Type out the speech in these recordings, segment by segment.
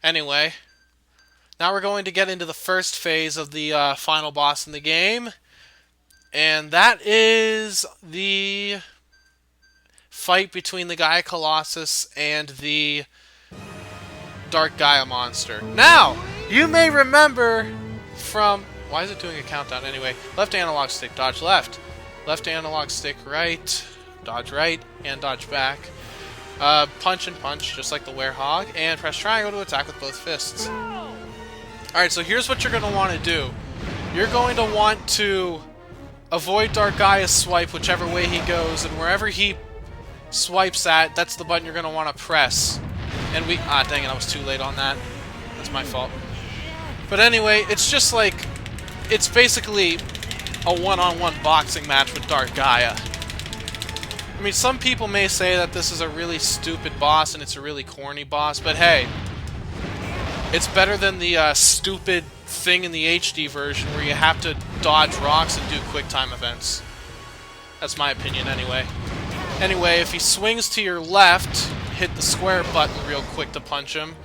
Anyway, now we're going to get into the first phase of the final boss in the game, and that is the fight between the Gaia Colossus and the Dark Gaia monster. Now, you may remember from... Why is it doing a countdown? Anyway, left analog stick, dodge left. Left analog stick, right. Dodge right, and dodge back. Punch and punch, just like the werehog, and press triangle to attack with both fists. Alright, so here's what you're going to want to do. You're going to want to avoid Dark Gaia's swipe whichever way he goes, and wherever he swipes at, that's the button you're going to want to press. And we... Ah, dang it, I was too late on that. That's my fault. But anyway, it's just like... It's basically a one-on-one boxing match with Dark Gaia. I mean, some people may say that this is a really stupid boss and it's a really corny boss, but hey, it's better than the stupid thing in the HD version where you have to dodge rocks and do quick time events. That's my opinion anyway. Anyway, if he swings to your left, hit the square button real quick to punch him.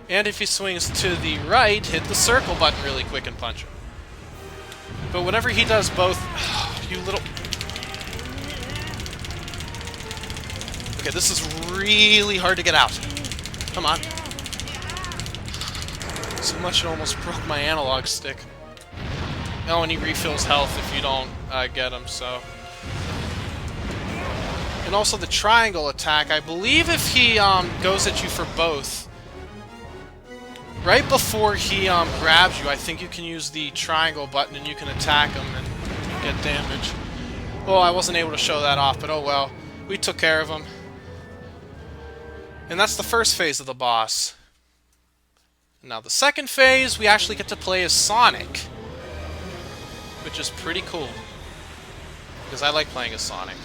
And if he swings to the right, hit the circle button really quick and punch him. But whenever he does both... you little... Okay, this is really hard to get out. Come on. So much it almost broke my analog stick. Oh, and he refills health if you don't get him, so... And also the triangle attack, I believe if he goes at you for both, right before he grabs you, I think you can use the triangle button and you can attack him and get damage. Well, I wasn't able to show that off, but oh well. We took care of him. And that's the first phase of the boss. Now the second phase, we actually get to play as Sonic, which is pretty cool, because I like playing as Sonic.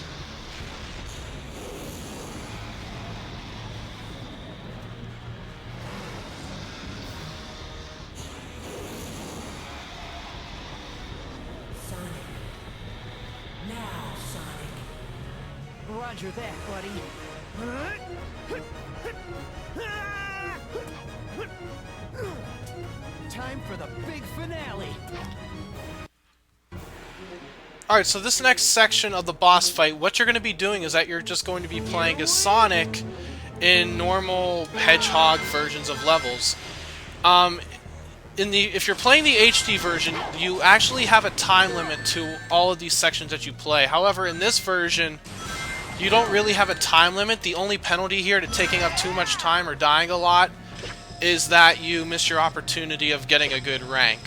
Roger that, buddy. Time for the big finale. Alright, so this next section of the boss fight, what you're going to be doing is that you're just going to be playing as Sonic in normal Hedgehog versions of levels. If you're playing the HD version, you actually have a time limit to all of these sections that you play. However, in this version, you don't really have a time limit. The only penalty here to taking up too much time or dying a lot is that you miss your opportunity of getting a good rank.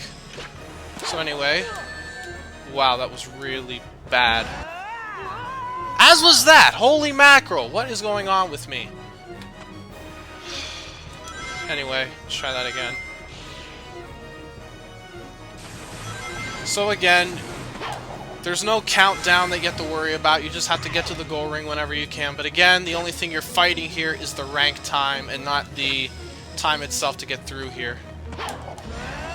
So anyway, wow, that was really bad. As was that! Holy mackerel! What is going on with me? Anyway, let's try that again. So again, there's no countdown that you have to worry about. You just have to get to the goal ring whenever you can. But again, the only thing you're fighting here is the rank time and not the time itself to get through here.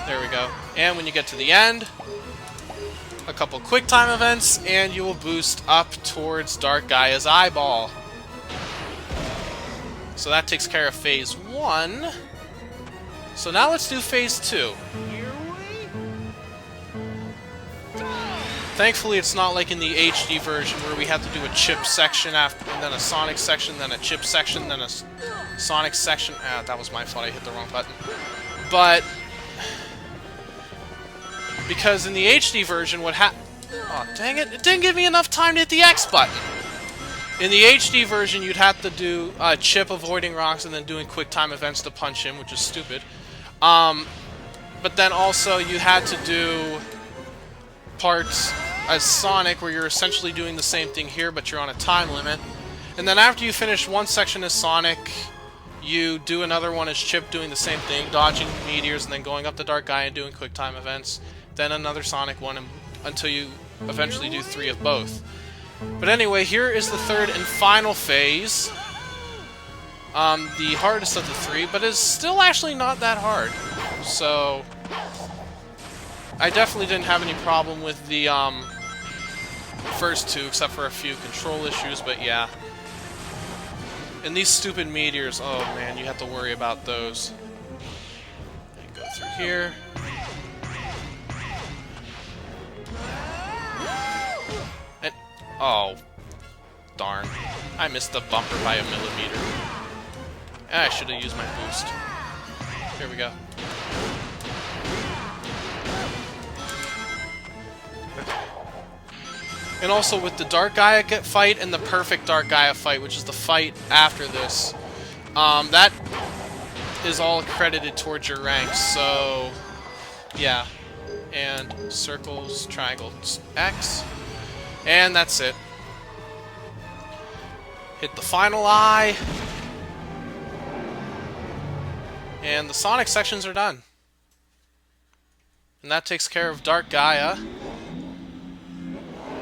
There we go. And when you get to the end, a couple quick time events, and you will boost up towards Dark Gaia's eyeball. So that takes care of phase 1. So now let's do phase 2. Thankfully, it's not like in the HD version where we have to do a chip section after, and then a Sonic section, then a chip section, then a Sonic section. Ah, that was my fault. I hit the wrong button. But because in the HD version, oh, dang it! It didn't give me enough time to hit the X button. In the HD version, you'd have to do chip avoiding rocks and then doing quick time events to punch him, which is stupid. But then also you had to do parts as Sonic where you're essentially doing the same thing here, but you're on a time limit. And then after you finish one section as Sonic, you do another one as Chip doing the same thing, dodging meteors and then going up the Dark Gaia and doing quick time events. Then another Sonic one until you eventually do 3 of both. But anyway, here is the third and final phase. The hardest of the 3, but it's still actually not that hard. So I definitely didn't have any problem with the first 2, except for a few control issues, but yeah. And these stupid meteors, oh man, you have to worry about those. through here. And, oh, darn. I missed the bumper by a millimeter. I should have used my boost. Here we go. And also with the Dark Gaia fight and the perfect Dark Gaia fight, which is the fight after this, that is all credited towards your ranks, so yeah. And circles, triangles, X, and that's it. Hit the final eye, and the Sonic sections are done. And that takes care of Dark Gaia.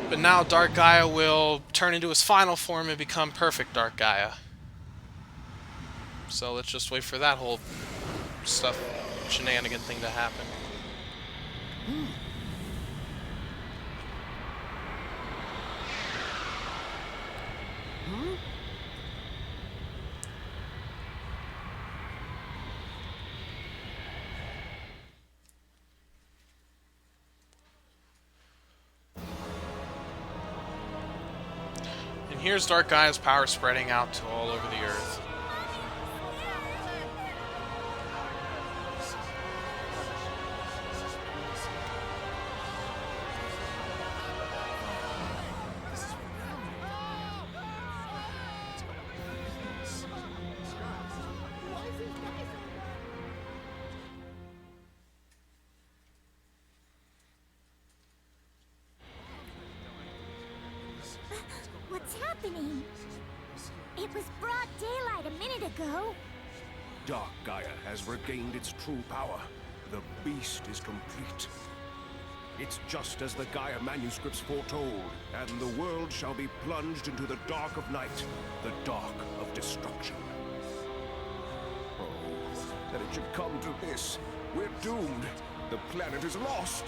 But now Dark Gaia will turn into his final form and become perfect Dark Gaia. So let's just wait for that whole shenanigan thing to happen. And here's Dark Gaia's power spreading out to all over the Earth. What's happening? It was broad daylight a minute ago. Dark Gaia has regained its true power. The beast is complete. It's just as the Gaia manuscripts foretold, and the world shall be plunged into the dark of night, the dark of destruction. Oh, that it should come to this. We're doomed. The planet is lost.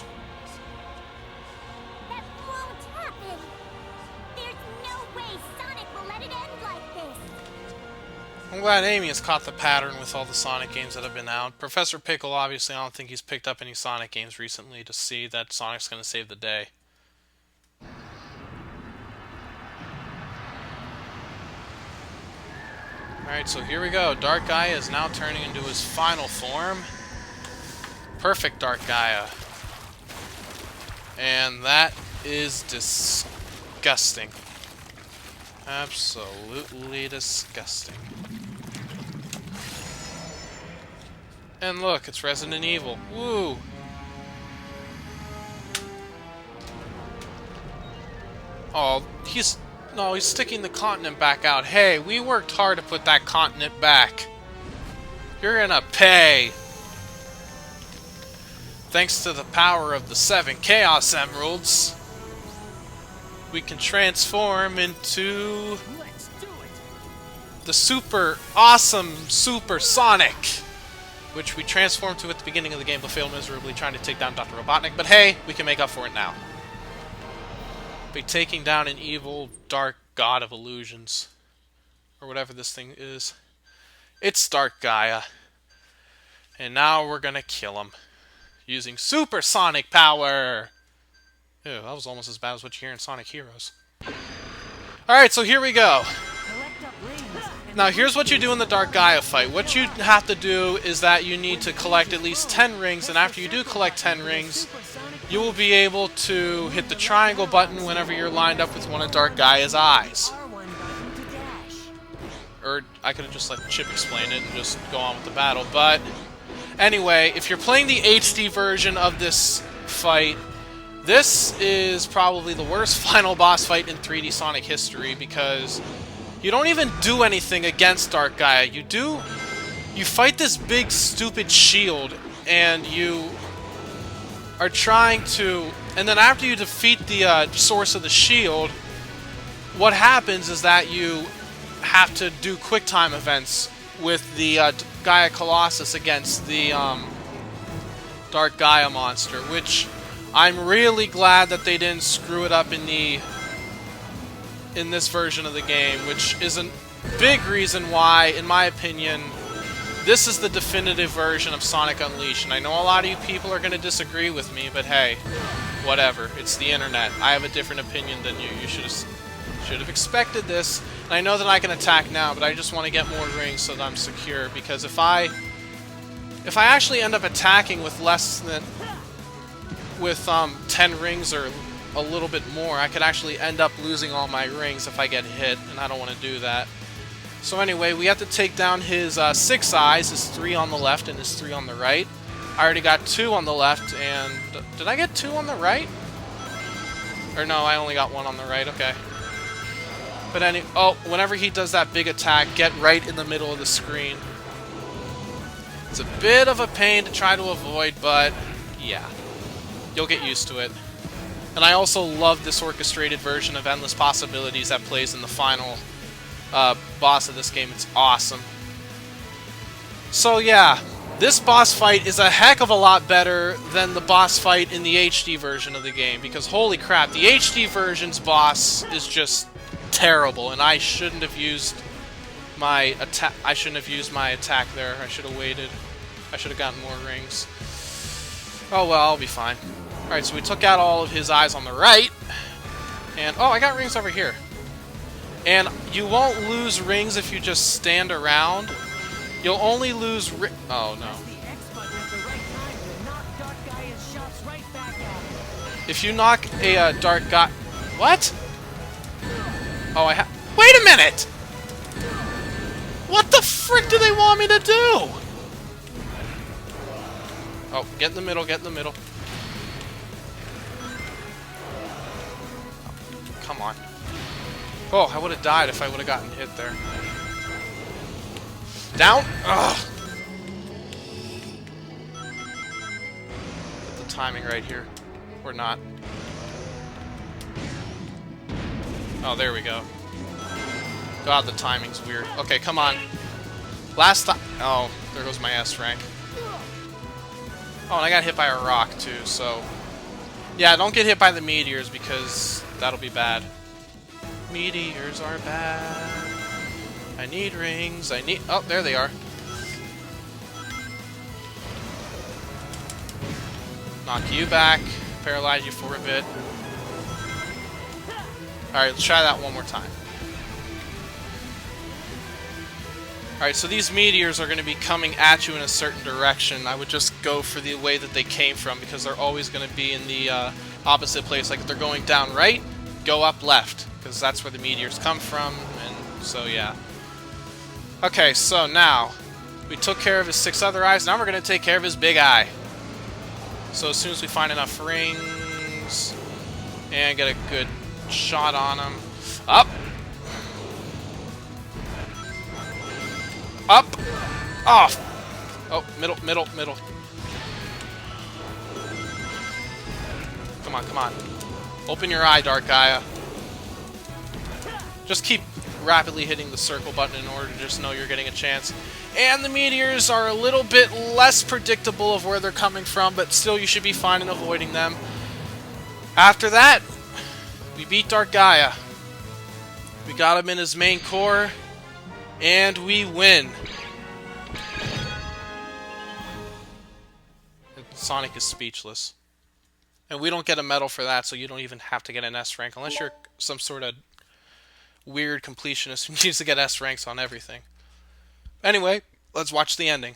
That won't happen. There's no way Sonic will let it end like this. I'm glad Amy has caught the pattern with all the Sonic games that have been out. Professor Pickle, obviously, I don't think he's picked up any Sonic games recently to see that Sonic's going to save the day. Alright, so here we go. Dark Gaia is now turning into his final form. Perfect Dark Gaia. And that is disgusting. Absolutely disgusting. And look, it's Resident Evil. Woo! Oh, he's sticking the continent back out. Hey, we worked hard to put that continent back. You're gonna pay. Thanks to the power of the 7 Chaos Emeralds, we can transform into Let's do it. the super awesome Super Sonic, which we transformed to at the beginning of the game but failed miserably trying to take down Dr. Robotnik. But hey, we can make up for it now by taking down an evil, dark god of illusions, or whatever this thing is. It's Dark Gaia. And now we're gonna kill him using Super Sonic power! Ew, that was almost as bad as what you hear in Sonic Heroes. Alright, so here we go. Collect up rings. Now here's what you do in the Dark Gaia fight. What you have to do is that you need to collect at least 10 rings, and after you do collect 10 rings, you will be able to hit the triangle button whenever you're lined up with one of Dark Gaia's eyes. R1 button to dash. Or I could have just let Chip explain it and just go on with the battle, but anyway, if you're playing the HD version of this fight, this is probably the worst final boss fight in 3D Sonic history, because you don't even do anything against Dark Gaia. You fight this big stupid shield, and you are trying to, and then after you defeat the source of the shield, what happens is that you have to do quick time events with the Gaia Colossus against the Dark Gaia monster, which I'm really glad that they didn't screw it up in this version of the game, which is a big reason why, in my opinion, this is the definitive version of Sonic Unleashed. And I know a lot of you people are going to disagree with me, but hey, whatever. It's the internet. I have a different opinion than you. You should have expected this. And I know that I can attack now, but I just want to get more rings so that I'm secure. Because if I actually end up attacking with less than... with 10 rings or a little bit more, I could actually end up losing all my rings if I get hit, and I don't want to do that. So anyway, we have to take down his 6 eyes, his 3 on the left and his 3 on the right. I already got 2 on the left, and... did I get 2 on the right? Or no, I only got 1 on the right, okay. But whenever he does that big attack, get right in the middle of the screen. It's a bit of a pain to try to avoid, but yeah. You'll get used to it. And I also love this orchestrated version of Endless Possibilities that plays in the final boss of this game. It's awesome. So yeah, this boss fight is a heck of a lot better than the boss fight in the HD version of the game, because holy crap, the HD version's boss is just terrible, and I shouldn't have used my attack. I shouldn't have used my attack there. I should have waited. I should have gotten more rings. Oh well, I'll be fine. Alright, so we took out all of his eyes on the right. And, oh, I got rings over here. And you won't lose rings if you just stand around. You'll only lose oh, no. The X button at the right time to knock Dark Gaia's shots right back at him. If you knock a Dark Gaia... What? Oh, wait a minute! What the frick do they want me to do? Oh, get in the middle, get in the middle. Come on. Oh, I would have died if I would have gotten hit there. Down! Ugh! Get the timing right here. Or not. Oh, there we go. God, the timing's weird. Okay, come on. Last time... Oh, there goes my S rank. Oh, and I got hit by a rock, too, so... Yeah, don't get hit by the meteors, because that'll be bad. Meteors are bad. I need rings. I need... Oh, there they are. Knock you back. Paralyze you for a bit. Alright, let's try that one more time. Alright, so these meteors are going to be coming at you in a certain direction. I would just go for the way that they came from, because they're always going to be in the opposite place. Like if they're going down right, go up left, because that's where the meteors come from, and so yeah. Okay, so now, we took care of his 6 other eyes, now we're going to take care of his big eye. So as soon as we find enough rings, and get a good shot on him. Up! Up! Off! Oh, middle, middle, middle. Come on, come on. Open your eye, Dark Gaia. Just keep rapidly hitting the circle button in order to just know you're getting a chance. And the meteors are a little bit less predictable of where they're coming from, but still you should be fine in avoiding them. After that, we beat Dark Gaia. We got him in his main core, and we win. And Sonic is speechless. And we don't get a medal for that, so you don't even have to get an S rank, unless you're some sort of weird completionist who needs to get S ranks on everything. Anyway, let's watch the ending.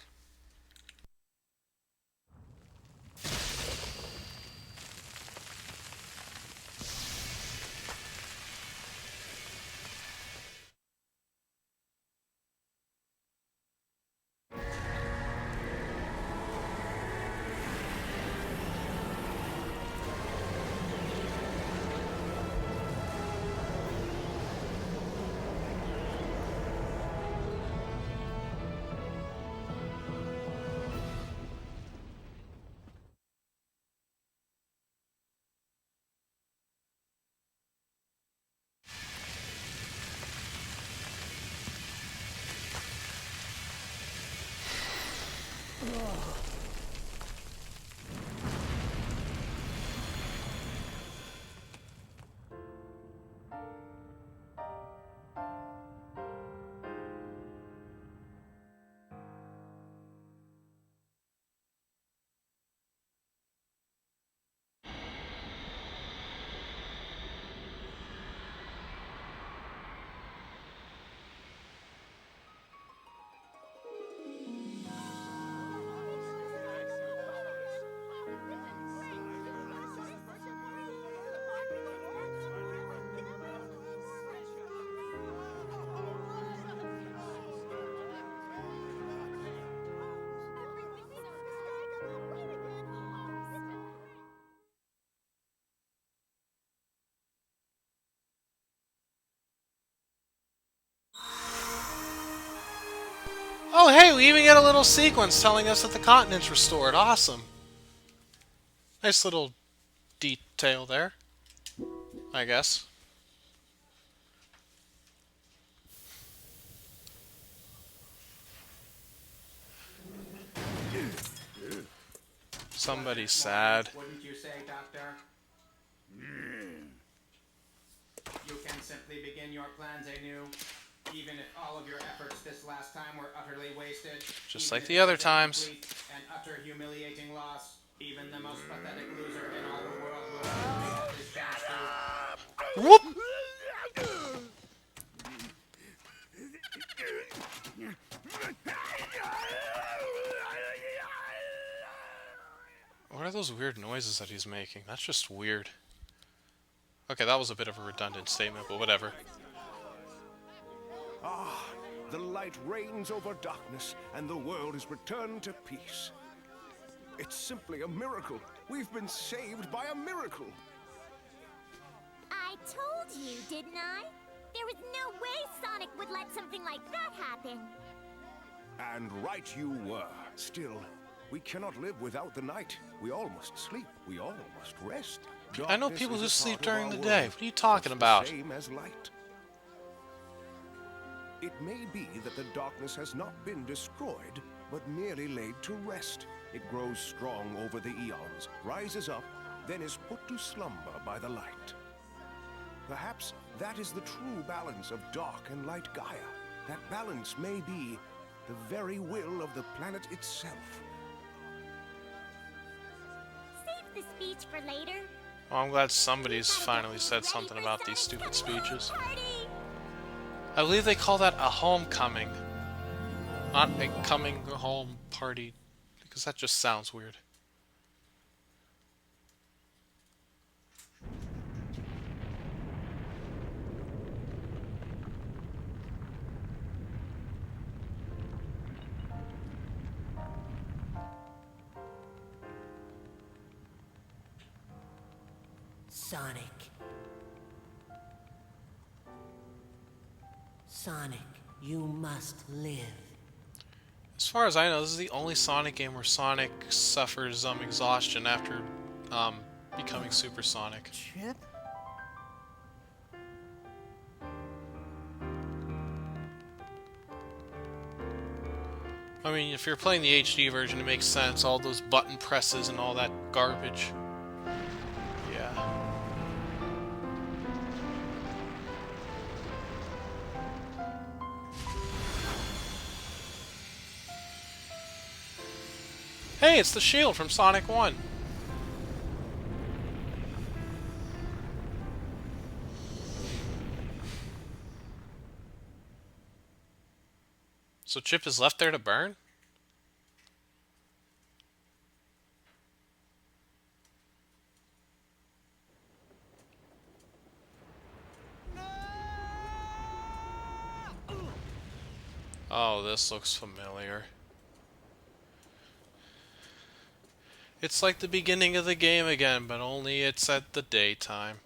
Oh, hey, we even get a little sequence telling us that the continent's restored. Awesome. Nice little detail there, I guess. Somebody's sad. Wouldn't you say, Doctor? You can simply begin your plans anew, even if all of your efforts this last time were utterly wasted. Just even like if the it other was a times. complete and utter humiliating loss. Even the most pathetic loser in all the world will have his chance to. Whoop! What are those weird noises that he's making? That's just weird. Okay, that was a bit of a redundant statement, but whatever. Ah, the light reigns over darkness, and the world is returned to peace. It's simply a miracle. We've been saved by a miracle. I told you, didn't I? There was no way Sonic would let something like that happen. And right you were. Still, we cannot live without the night. We all must sleep. We all must rest. I know Darkness people is who a sleep part of during our the world, day. What are you talking just about? The same as light. It may be that the darkness has not been destroyed, but merely laid to rest. It grows strong over the eons, rises up, then is put to slumber by the light. Perhaps that is the true balance of dark and light Gaia. That balance may be the very will of the planet itself. Save the speech for later. Well, I'm glad somebody's finally said something about these stupid speeches. Party! I believe they call that a homecoming. Not a coming home party, because that just sounds weird. Sonic. Sonic, you must live. As far as I know, this is the only Sonic game where Sonic suffers exhaustion after becoming supersonic. Chip? I mean, if you're playing the HD version, it makes sense. All those button presses and all that garbage. Yeah. Hey, it's the shield from Sonic 1. So Chip is left there to burn? Oh, this looks familiar. It's like the beginning of the game again, but only it's at the daytime.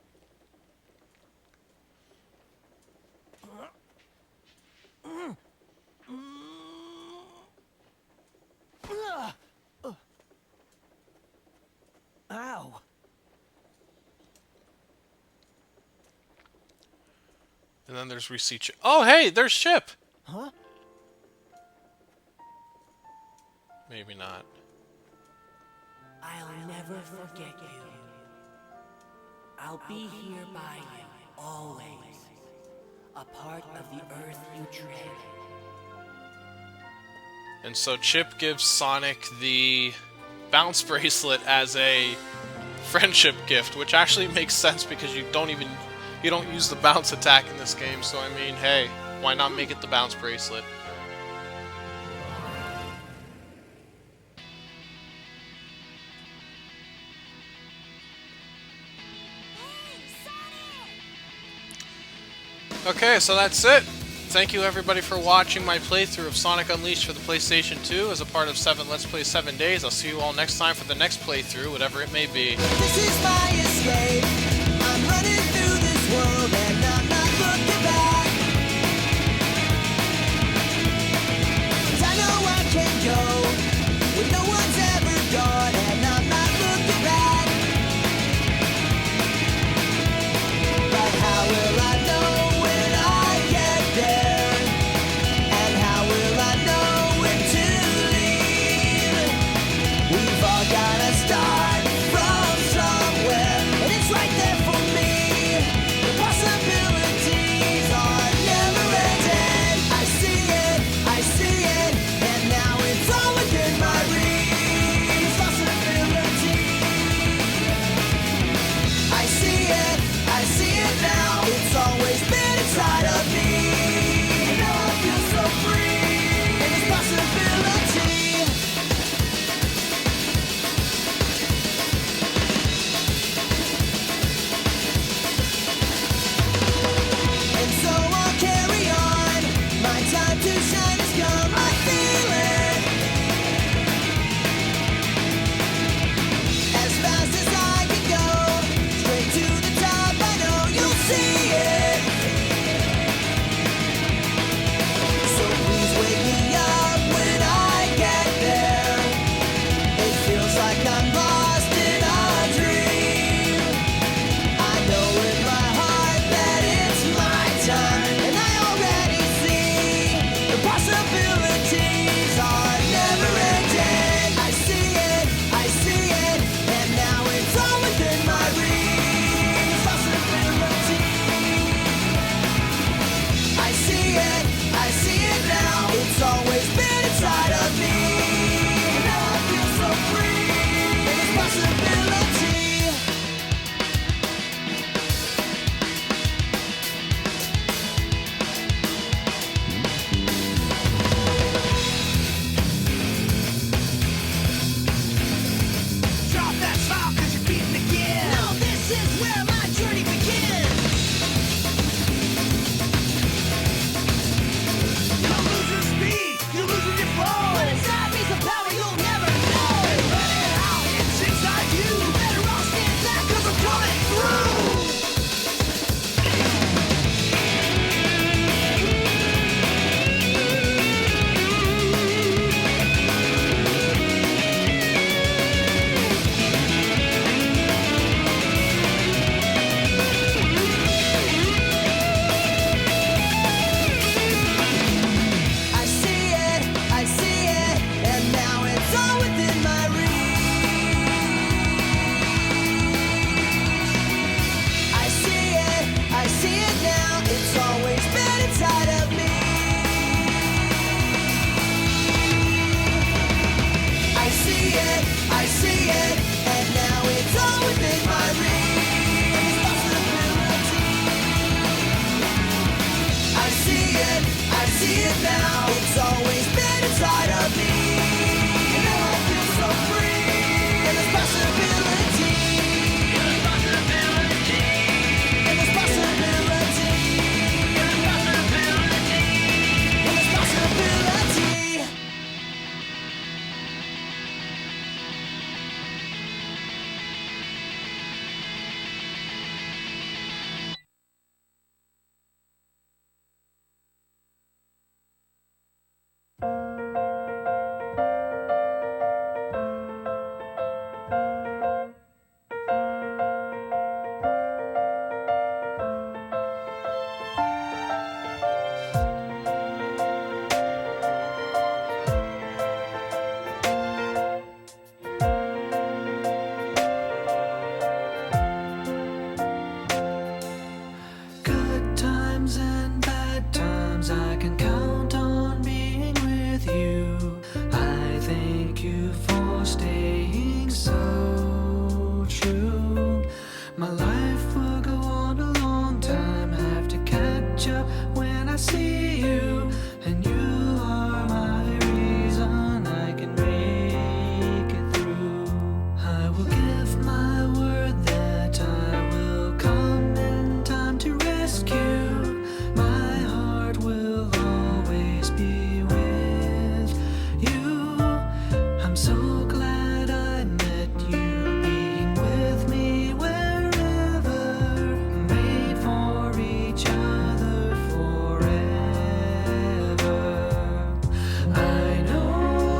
Ow. And then there's Chip. Oh, hey, there's Chip! Huh? Maybe not. I'll never forget you. I'll be here by you, always. A part of the earth you tread. And so Chip gives Sonic the bounce bracelet as a friendship gift, which actually makes sense because you don't use the bounce attack in this game. So I mean, hey, why not make it the bounce bracelet? Okay, so that's it. Thank you everybody for watching my playthrough of Sonic Unleashed for the PlayStation 2 as a part of 7 Let's Play 7 Days. I'll see you all next time for the next playthrough, whatever it may be. This is my escape. I'm running through this world and I'm not looking back. 'Cause I know can go when no one's ever gone, and I'm not looking back. But how will I know when I get there? And how will I know when to leave? We've all gotta start from somewhere, and it's right there for me. The possibilities are never ending. I see it, and now it's all within my reach. Possibility. I see it now. It's always been inside of me. And now I feel so free. And it's possibility. And so I'll carry on. My time to shine has come. I feel it. As fast as I can go, straight to the top. I know you'll see it. So please wake me up when I get there. It feels like I'm lost in a dream. I know in my heart that it's my time, and I already see the possibilities are never ending. I see it, and now it's all within my reach. Possibility. I see it now. It's always been inside of me. And now I feel so free. And it's possibility. Drop that smile 'cause you're beating again. No, this is where my journey begins. You don't lose your speed, you lose your flow. But inside me's a power you'll never know. And let it out, it's inside you. You better all stand back 'cause I'm coming through. I see it, and now it's all within my reach. I see it now, it's always been inside of me. I see it, and now it's all within my reach. Possibility. I see it now. It's always been inside of me. And now I feel so free. And there's possibility. And there's possibility. And there's possibility. And there's possibility. And there's possibility. Good times and bad times, I can count on being with you. I thank you for staying so true. My life will go on a long time, have to catch up when I see you. And you are my reason I can make it through. I will give my word that I will come in time to rescue. My heart will always be with you. I'm so glad I met you, being with me wherever, made for each other forever. I know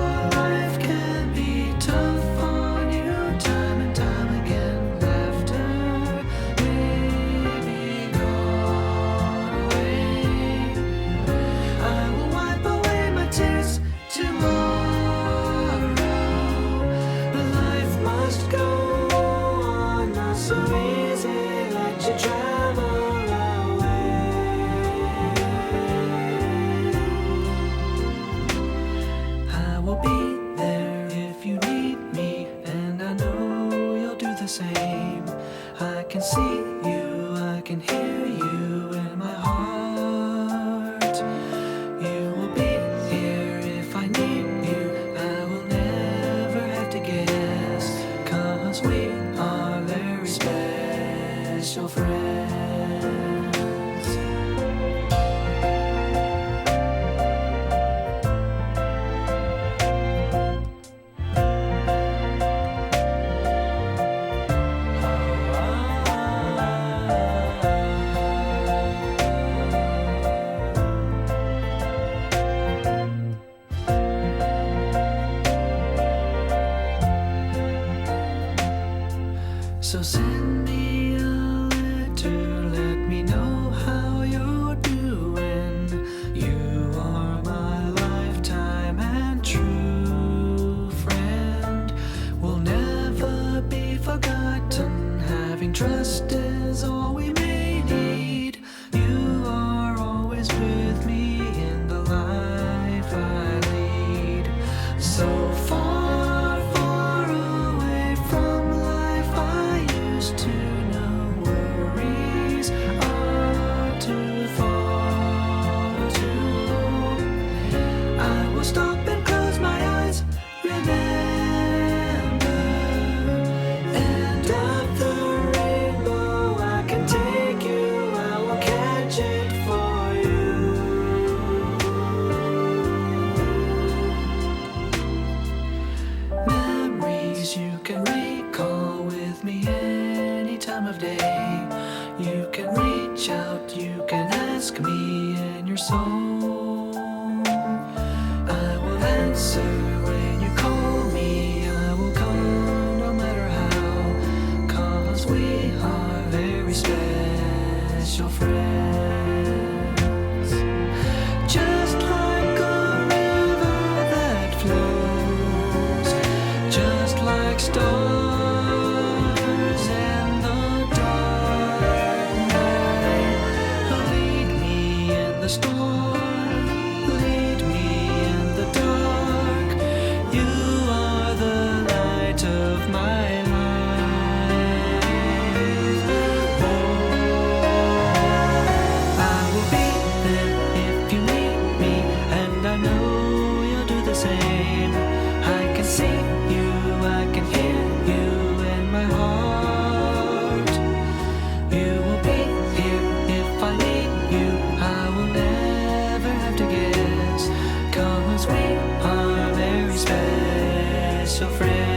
So send me a letter, let me know how you're doing. You are my lifetime and true friend. Will never be forgotten. Having trust is all we may need. You are always with me in the life I lead. So far, far away from life I used to know. Worries are too far to. I will stop and close my eyes. Remember, end of the rainbow. I can take you. I will catch it for you. Memories you can recall with me any time of day. You can reach out, you can ask me in your soul. I will answer when you call me. I will come no matter how. 'Cause we are very special friends. Just like a river that flows, just like stars in the dark night. Lead me in the storm, lead me in the dark. You are the light of my life. I will be there if you need me, and I know you'll do the same. I can see you, I can hear you in my heart. You will be here if I need you. I will never have to guess, 'cause we are very special friends.